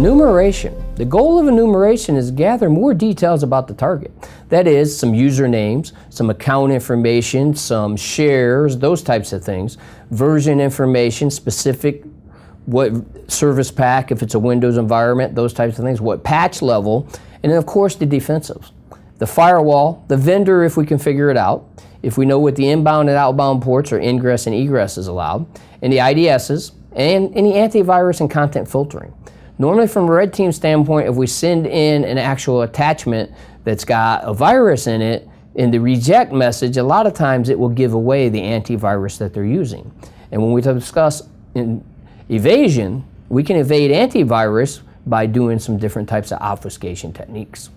Enumeration. The goal of enumeration is to gather more details about the target. That is, some usernames, some account information, some shares, those types of things, version information, specific, what service pack, if it's a Windows environment, those types of things, what patch level, and then of course the defensives. The firewall, the vendor if we can figure it out, if we know what the inbound and outbound ports or ingress and egress is allowed, and the IDSs, and any antivirus and content filtering. Normally from a red team standpoint, if we send in an actual attachment that's got a virus in it, in the reject message, a lot of times it will give away the antivirus that they're using. And when we discuss evasion, we can evade antivirus by doing some different types of obfuscation techniques.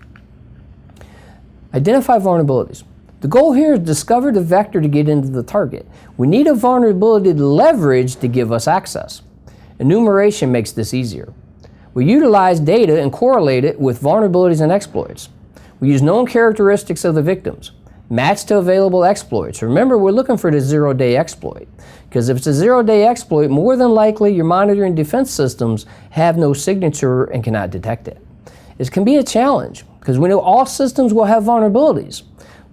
Identify vulnerabilities. The goal here is to discover the vector to get into the target. We need a vulnerability to leverage to give us access. Enumeration makes this easier. We utilize data and correlate it with vulnerabilities and exploits. We use known characteristics of the victims, match to available exploits. Remember, we're looking for the zero-day exploit, because if it's a zero-day exploit, more than likely your monitoring defense systems have no signature and cannot detect it. This can be a challenge, because we know all systems will have vulnerabilities,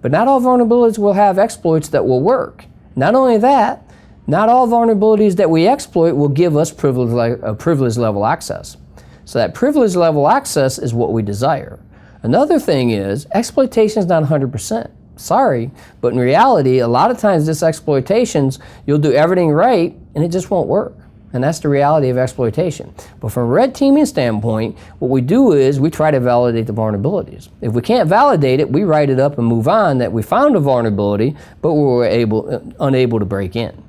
but not all vulnerabilities will have exploits that will work. Not only that, not all vulnerabilities that we exploit will give us privilege level access. So that privilege level access is what we desire. Another thing is, exploitation is not 100%. Sorry, but in reality, a lot of times this exploitations, you'll do everything right and it just won't work. And that's the reality of exploitation. But from a red teaming standpoint, what we do is we try to validate the vulnerabilities. If we can't validate it, we write it up and move on that we found a vulnerability, but we were unable to break in.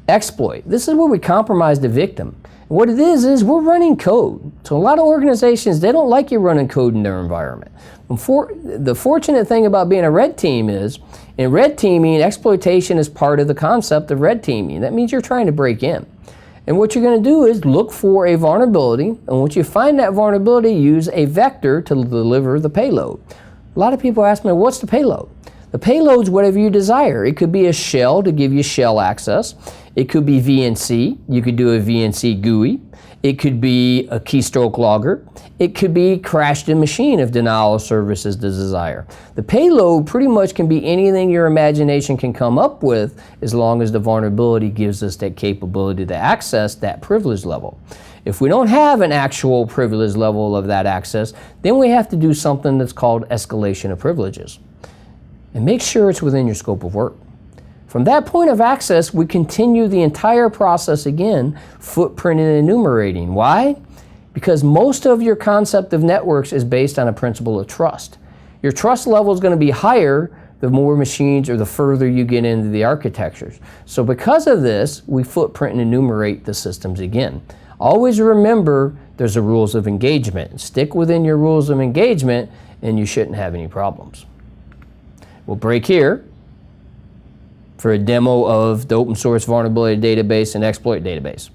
Exploit. This is where we compromise the victim. What it is we're running code. So a lot of organizations, they don't like you running code in their environment. The fortunate thing about being a red team is, in red teaming, exploitation is part of the concept of red teaming. That means you're trying to break in. And what you're going to do is look for a vulnerability, and once you find that vulnerability, use a vector to deliver the payload. A lot of people ask me, what's the payload? The payload's whatever you desire. It could be a shell to give you shell access. It could be VNC. You could do a VNC GUI. It could be a keystroke logger. It could be crashed in machine if denial of service is the desire. The payload pretty much can be anything your imagination can come up with, as long as the vulnerability gives us that capability to access that privilege level. If we don't have an actual privilege level of that access, then we have to do something that's called escalation of privileges. And make sure it's within your scope of work. From that point of access, we continue the entire process again, footprinting and enumerating. Why? Because most of your concept of networks is based on a principle of trust. Your trust level is going to be higher the more machines or the further you get into the architectures. So because of this, we footprint and enumerate the systems again. Always remember there's the rules of engagement. Stick within your rules of engagement and you shouldn't have any problems. We'll break here for a demo of the open source vulnerability database and exploit database.